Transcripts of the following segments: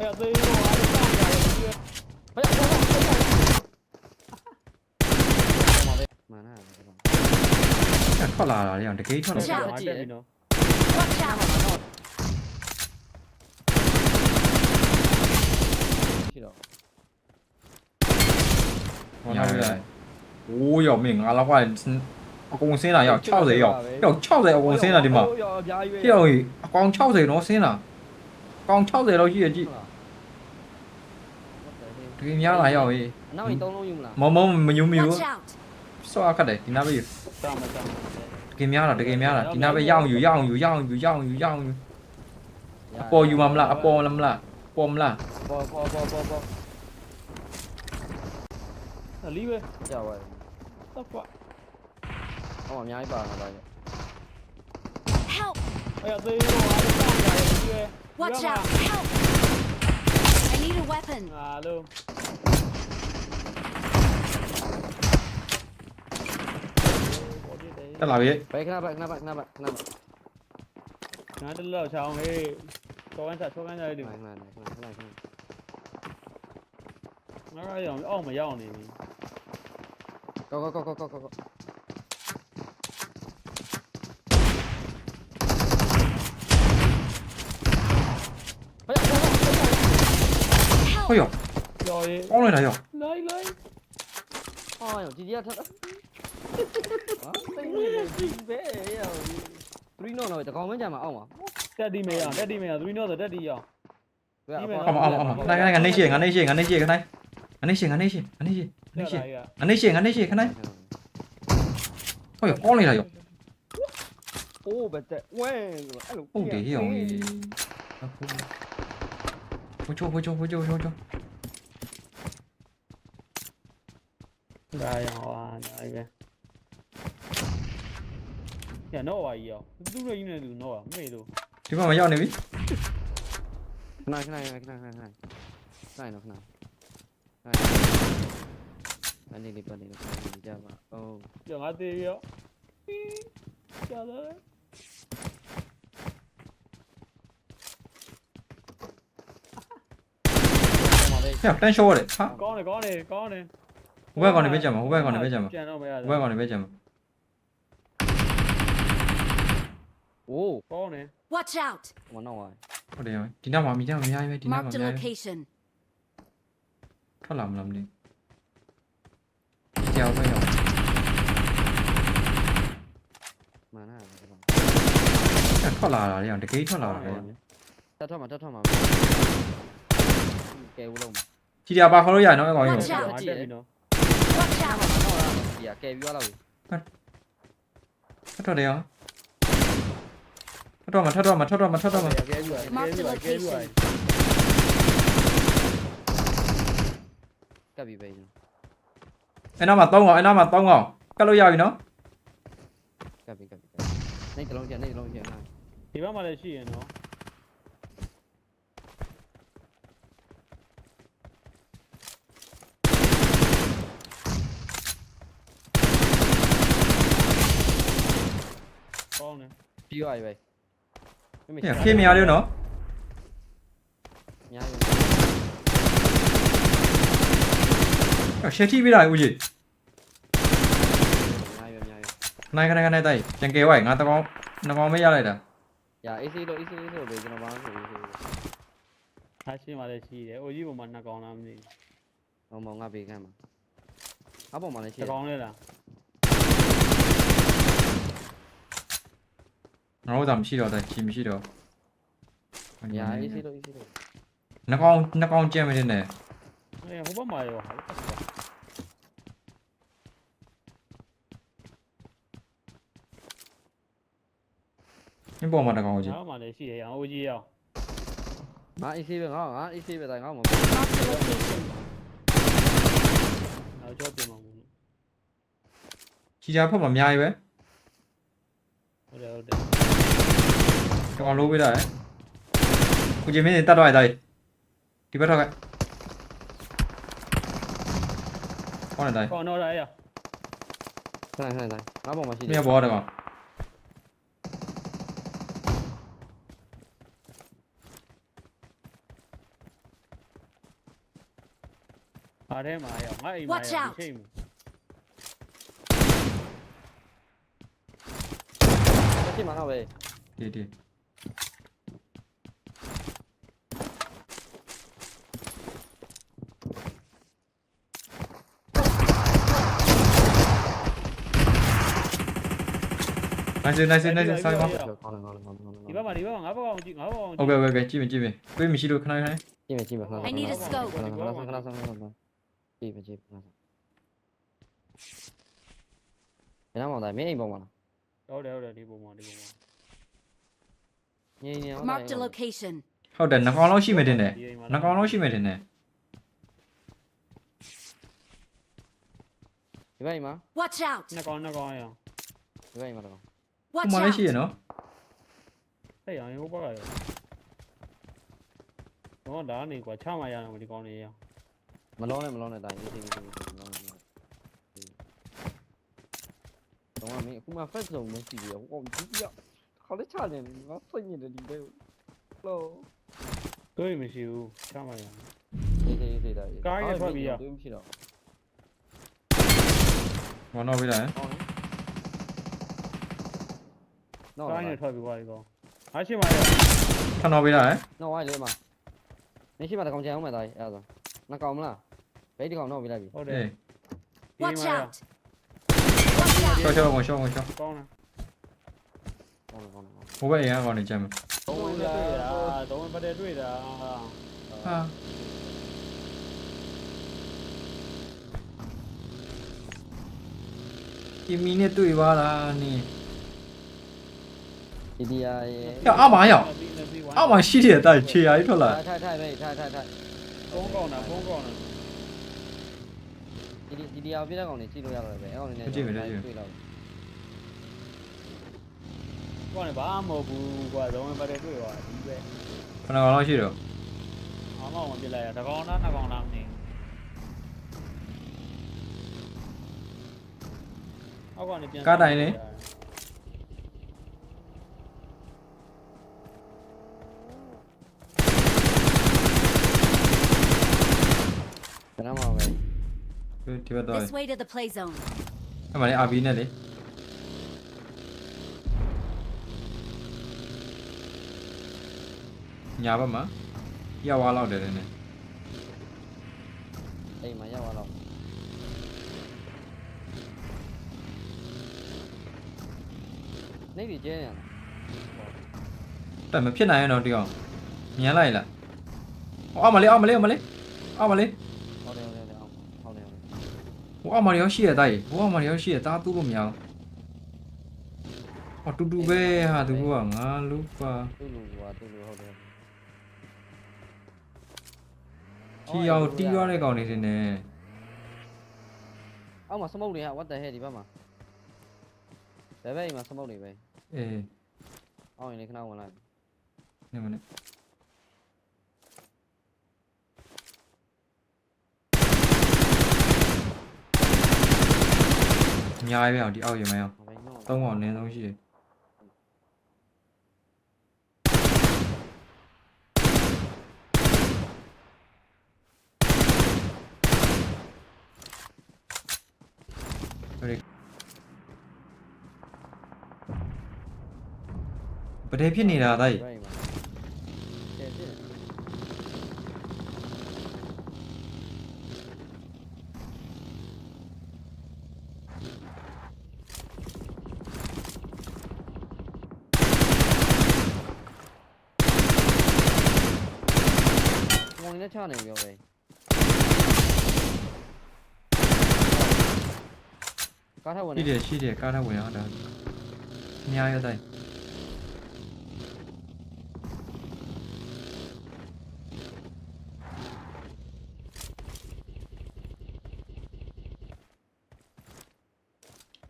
哎呀，这一路还是上来了，哎呀，มาหน้า ထွက်လာတာလေတကယ်ထွက်လာ 这还这边呢， Watch out! ရှိတော့ ဟောနောက်လိုက်โอ้ยမင်းငါလောက်ကအကုန်ဆင်းလာရောက်60ရောက်60အကုန်ဆင်းလာဒီမှာ ရောအများကြီးပဲ ပြောင်းအကောင်60တော့ဆင်းလာအကောင်60လောက်ရှိရကြည့်တကယ်များလာရောက်ဟေး အနောက်ကြီး3လုံးယူမလား မမညူမီကို Watch out! စောအခတ်တယ်ဒီနားပဲ 上吧上吧， တကယ်များလာဒီနားပဲရအောင်ယူအပေါ်ယူမလားအပေါ်မလားပေါ်မလား ပေါ် 那里边， ကြောက်ပါ 这挂， ဟောအများကြီးပါလာတယ် Help! 哎呀，这一路还是上来了， Watch out! Help! I need a weapon. 啊喽， တက်လာပြီ ပဲခဏပဲ 拿这老长嘿，说干啥的，那个要澳没要呢， ကော ဟောရောက် 要的， ကောင်းလိုက်တာရောက် 来来， အော်ရောဒီကထပ်ဟာသိနေတယ်ဒီပဲရော3နော်တော့တကောင်မကြမှာအောက်မှာ တက်ဒီမေးရသူတို့တော့တက်ဒီရအောင် အောင်နေရှိခဏနေရှိခဏဟောရောက်ကောင်းလိုက်တာရောက် အိုးဘက်တက်ဝဲအဲ့လို ဟုတ်တယ်ဟေ့အောင်ဟိုချို ဒါရအောင်ဒါပဲညတော့ပါကြီးရောသူတို့ရင်းနေသူတော့မေ့လို့ ဒီမှာမရောက်နေပြီ ခဏနော်ခဏအနေလေးပတ်နေလို့ကြပါအိုး ကြောင်ငါသေးရောကြာလာ ဟဲ့တန်းရှော့ရတယ်ဟာ ကောင်းတယ် ဟိုဘက်ကောင်နေပဲကြမှာ ပြန်တော့မရ ဟိုဘက်ကောင်နေပဲကြမှာ အိုး ကောင်းတယ် Watch out! မနောက်ပါ ဟုတ်တယ်ဒီနားမှာမိသားအများကြီးပဲဒီနားမှာ Marked အ a များကြီး location. ထွက်လာမလားမသိကြောက်ပဲရောက် မာနာ ထွက်လာတာလေတကယ်ထွက်လာတာလေ တက်ထွက်မှာကဲဦးလုံး ကြည်ရပါခေါ်လို့ရနော်အကောင်ကြီး Watch out! တက်ပြီနော် Watch out! ဒီကဲပြီးသွားတော့ ထွက်တယ်ရောထွက်တော့မှာ ကဲပြီးပါကဲပြီးပါ ကပ်ပြီးပဲ အဲ့နားမှာ3កောင်ကတ်လို့ရပြီနော် ကပ်ပြီးနေတလုံးကျန် ဒီဘက်မှာလည်းရှိရင်နော်ကောင်းတယ် ပြီးသွားပြီပဲ ခေးမရလေးနော် အများကြီး ရှက်တီးပေးတာဦးကြီး အများကြီး နိုင်ခဏတိုက်ကျန်ကဲဝိုင်ငါတကောင်2ကောင်ပဲရလိုက်တာ ညာ AC လို့ပဲကျွန်တော်ဘာလို့ဆို အားရှင်းပါလေရှိတယ်အိုကြီးပုံမှာ2កောင်လားမသိ ဟောမောင်ငါဘေးကမ်းမှာအပေါ်မှာလည်းရှိ ဘူး2កောင်လဲလား ငါတို့သာမရှိတော့တယ်ချီမရှိတော့ ညာ AC လို့ 2ကောင်ကျန်မနေနဲ့ ဟိုဘက်မှာရောဟာ ဒီပေါ်မှာ2ကောင်ကြီး ငါမှလည်းရှိတယ်အိုကြီးရော ငါ AC ပဲငါ AC ပဲတိုင်းငါ့မှာ Marked a location. နောက်ကျော်ပြင်မှာမဟုတ် ချီကြဖက်မှာအများကြီးပဲ ဟုတ်တယ် 2ကောင်လိုးပေးတာကိုကြီးမင်းတတ်တော့ရတိုင်းဒီဘက်ထောက်ကခေါင်းနေတိုင်း ကောင်းတော့ရရ ခဏတိုင်းငါပေါ်မှာရှိ မြေပေါ်2ကောင် အားထဲမှာရောက်ငါအိမ်မှာ Watch ရောက် out ဒီချိန်မှာ ရှင်းမှာတော့ပဲ ဒီ nice ဆိုင်ပါ ကောင်းတယ်ကောင်းတယ်ကောင်းတယ် ဒီဘက်မှာငါဘက်ကောင်ကြည့်ငါဘက်ကောင် โอเคကြည့်မယ်တွေးမရှိလို့ခဏခဏ ကြည့်မယ်ကြည့်မယ်ခဏ I need a scope. ခဏကြည့်မယ်ခဏဘယ်မှာတိုင်းမင်းအိမ်ပေါ်မှာလား ဟုတ်တယ်ဒီပုံမှာ ငင်းငင်း Marked a location. ဟုတ်တယ်နှကောင်လောက်ရှိမယ်တင်တယ်နှကောင်လောက်ရှိမယ်တင်တယ် ဒီဘက်မှာ Watch out. နှစ်ကောင်ရအောင် ဒီဘက်မှာတော့ ဟို Watch မှာလည်း out. ရှိရနော် ဟဲ့အောင်ဟိုဘက်ကရောတော့ဒါနေကွာချမရအောင်ဒီကောင်လေးရအောင် မလုံးနဲ့တိုင်းရေးမလုံးတော့မင်းအခုမှ first zone မရှိဘူးဟိုဒီပြခေါ်လက်ချတယ်ငါဖိတ်နေတယ်ဒီတဲ့လို့ တွေးမရှိဘူးချမရအောင် သေးတာမရှိတော့ မော်နော်ပြလိုက် နော် ကားနဲ့ထွက်ပြီးသွားပြီကောင်အားရှိမှရ ခဏပြလိုက် နော်ဝိုင်းလေးမှာနေရှိမှာတကောင်ကြံအောင်မယ်တာအဲ့ဒါနှကောင်မလားဘိတ်တကောင်တော့ပြလိုက်ပြီ ဟုတ်တယ် အေး Watch out. Watch out. ရှော့ကောင်း ကောင်းလား ကောင်း ဟိုဘက်အရင်ကောင်နေကြမ်းမယ် သုံးဝင်တွေ့တာသုံးဝင်ပတ်တဲ့တွေ့တာ ဟာဒီမီနဲ့တွေ့ပါလားနင်း ဒီဒီယာရဲ့ ။အောက်မှာရောက်။အောက်မှာရှိတဲ့အတိုင်းခြေရာကြီးထွက်လာ ထိုင်ပဲထိုင် ဖုန်းကောင်းတာ ဒီဒီယာပြတဲ့ကောင်နေကြည့်လို့ရတော့ပဲအဲ့ကောင်နေတွေ့တော့ ကောင်းတယ်ဘာမှမဟုတ်ဘူးကွာသုံးဝင်ပတ်တဲ့တွေ့သွားဒီပဲ ။ခဏကောင်လောက်ရှိတော့ အားမအောင်ပြလိုက်ရတကောင်လားနှစ်ကောင်လားမသိအောက်ကနေပြန် ကားတိုင်လေ ဘယ်မှာပဲ ဒီဘက်တော့ This way to the play zone. အဲ့မှာလေ RB နဲ့လေညာဘက်မှာရောက်သွားတော့တယ်နည်း အိမ်မှာရောက်သွားတော့နေပြီကျဲနေရ တက်မဖြစ်နိုင်ရင်တော့တယောက်မြင်လိုက်လားအောက်မှာလေအောက်မှာလေ ဟုတ်တယ် ဟိုအောက်မှာရောက်ရှိရတိုင်းဟိုအောက်မှာရောက်ရှိရတာတူးလို့မရဘူးအော်တူပဲဟာသူကငါလူပါ သူ့လူဟုတ်တယ် ချီအောင်တီးရတဲ့ကောင်နေနေ အောက်မှာစမုတ်တွေဟာ what the hell ဒီဘက်မှာဘယ်ဘက်အိမ်မှာစမုတ်တွေပဲ အေး အောက်ရင်လေးခဏဝင်လိုက် နေမနဲ့ညာပဲအောင်ဒီအောက်ရမအောင် ဘယ်ညော သုံးအောင်နည်းဆုံးရှိတယ်ဗဒဲဖြစ်နေတာတိုက် ဘယ်မှာကျဲကျဲ ဝင်နေချနေပြောပဲကားထဝင်နေ ရှိတယ်ကားထဲဝင်အောင်ဒါအများရတိုက်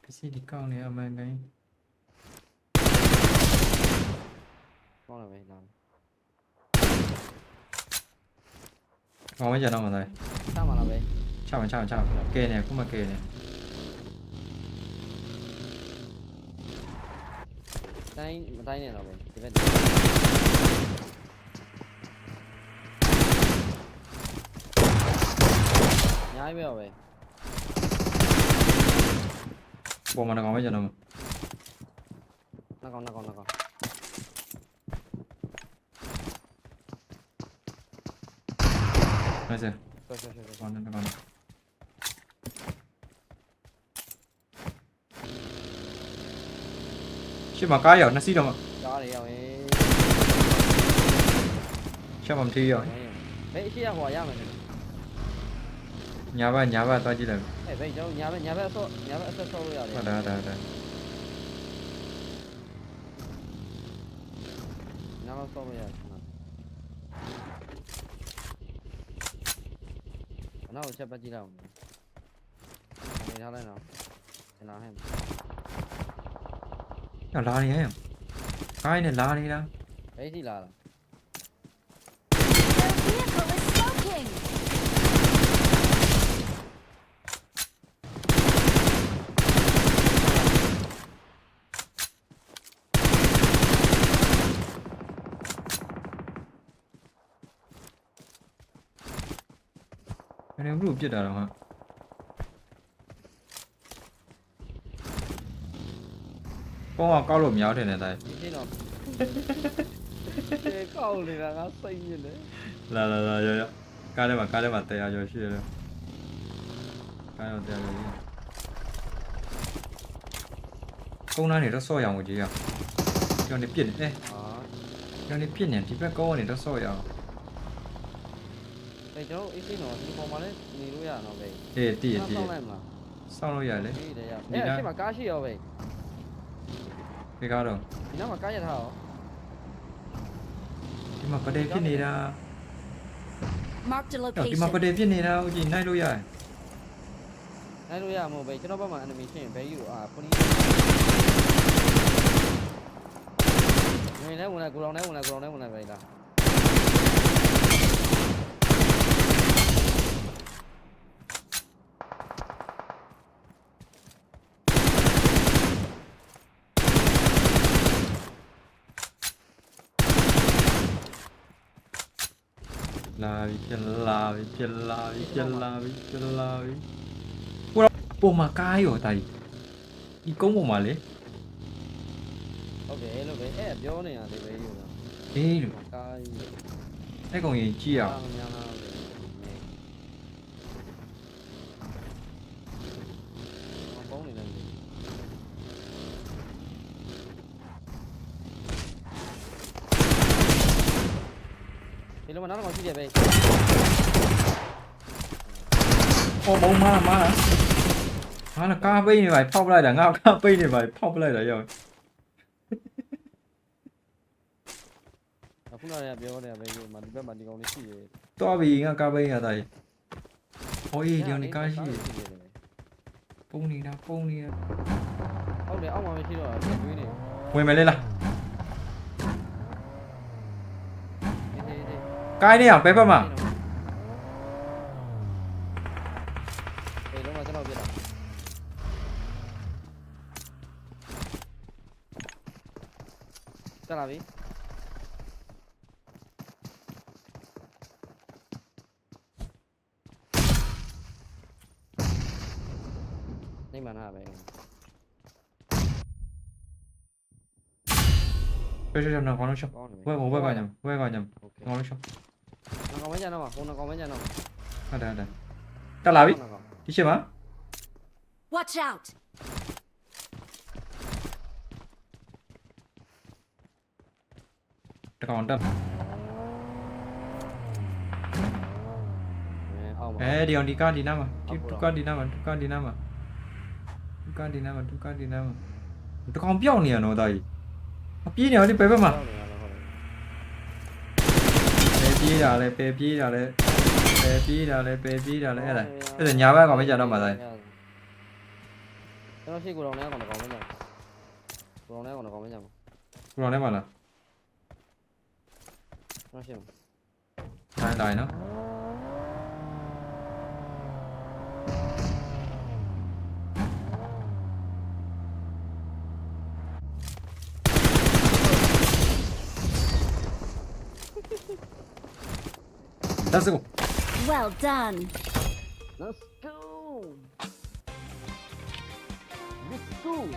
ပစီဒီကောင်းနေအမှန်ကန် ကောင်းတယ်ပဲလာ ဘာမှကြတော့မသား ချမှာလားပဲ ချကဲနေခုမှကဲနေ တိုင်းမတိုင်းနဲ့တော့ပဲဒီဘက် ညာကြီးပဲပဲ ပေါ်မှာကောင်ပဲကျွန်တော် နောက်ကောင်နောက်ကောင်နောက်ကောင် နိုင်စ ဆွဲဆွဲဆွဲဆွဲ ကောင်းတယ်ကောင်းတယ်ရှေ့မှာကားရောက်နှစ်စီးတော့ ကြားရရောက်ရင် ရှေ့မှာမထီးရောက် ဘယ်အရှိရဟွာရမယ်လေ ညာဘက်သွားကြည့်လိုက် အဲ့ဘယ်ကျွန်တော်ညာဘက်အဆော့အဆက်ဆော့လို့ရတယ် ဟုတ်တယ် ညာဘက်ဆော့လို့ရတယ်နောက်ချက်ပတ်ကြည့်လိုက်အောင်နေထားလိုက်တော့ကျွန်တော်ဟဲ့ ရောက်လာနေရကားနဲ့လာနေတာ ဘယ်စီလာလား Their vehicle is smoking. ဘယ်လိုမျိုးပြစ်တာတော့ဟာကောင်းကောက်လို့မရောက်တယ်နဲ့တိုင်း ဒီရှင်းတော့ကောက်နေတာငါစိတ်ညစ်တယ် လာရကားထဲမှာတရားကျော်ရှိရတယ်ကားတော့တရားကျော်ကြီးကုန်းသားနေတော့ဆော့ရအောင်ကြီးရကျွန်တော်နေပြစ်နေ ဟာ ကျွန်တော်နေပြစ်နေဒီဘက်ကောင်းကနေတော့ဆော့ရအောင် ဘယ်ကျွန်တော်အေးစင်းတော့ဒီပေါ်မှာလည်းနေလို့ရတော့ပဲ အေးတည် ဆောက်လိုက်မလား ဆောင်းလို့ရလေ ဒီတည်းရအဲ့ရှင်းမှာကားရှိရောပဲ ဒီကားတော့ ဒီနောက်မှာကားရထားရော ဒီမှာပဒေဖြစ်နေတာ Marked a ဒီမှာပ location. ဒေဖြစ်နေတာဦးကြီးနိုင်လို့ရတယ် နိုင်လို့ရမှာပဲကျွန်တော်ဘက်မှာ animation ဘယ်ယူအာပနီဝင်လဲကိုလောင်လဲပဲလား လာပြီကိုပုံမှာကားရောတာကြီးဒီကုန်းပုံမှာလေ ဟုတ်တယ်လို့ပဲအဲ့ပြောနေရတယ်ပဲယူတော့ အေးလို့ ကားကြီး အဲ့ကောင်ကြီးကြည့်အောင် များများပဲပုံနေတယ်ဒီလိုမှနောက်တော့ရှိတယ်ပဲ အော်ဘုံမာဟာလာကားပိတ်နေပါဖောက်ပလိုက်တာငါကားပိတ်နေပါဖောက်ပလိုက်တာရောက် အခုနကပြောနေတာပဲယူမှာဒီဘက်မှာဒီကောင်လေးရှိတယ် တော့ပြီငါကားပိတ်ရတာကြီးဟောအေးဒီကောင်ကားရှိပုံနေတာ ဟုတ်တယ်အောက်မှာမရှိတော့တွေးနေ ဝင်မယ်လေလား ဒီ ကားနေအောင်ဘယ်ဘက်မှာ အေးလုံးဝကျွန်တော်ပြတာတက်လာပြီနေမှနာပဲ ပဲရှေ့နော်ကောင်းလို့ရှော့ ကောင်းတယ် ဝဲကောင်းညဝဲကောင်းည โอเค ကောင်းလို့ရှော့ ငါကောင်မကြတော့မှာဖုန်းကောင်မကြတော့ ဟုတ်တယ်တက်လာပြီဒီရှေ့မှာ Watch out. တကောင်တက် အောက်မှာ ဒီအောင်ဒီကားဒီနားမှာဒီကားဒီနားမှာတကောင်ပြောက်နေရတော့တာကြီးအပြေးနေအောင်ဒီဘယ်ဘက်မှာပဲပြေးတာလဲအဲ့ဒါညာဘက်ကောင်မကြတော့မှာတိုင်း ကျွန်တော်ရှိကိုတော်နဲ့ကောင်မကြကိုတော်နဲ့ကောင်မကြ ဘရောင်းထဲမှာလား ကျွန်တော်ရှိ တိုင်းနော်Let's go. Well done. Let's go. Let's go.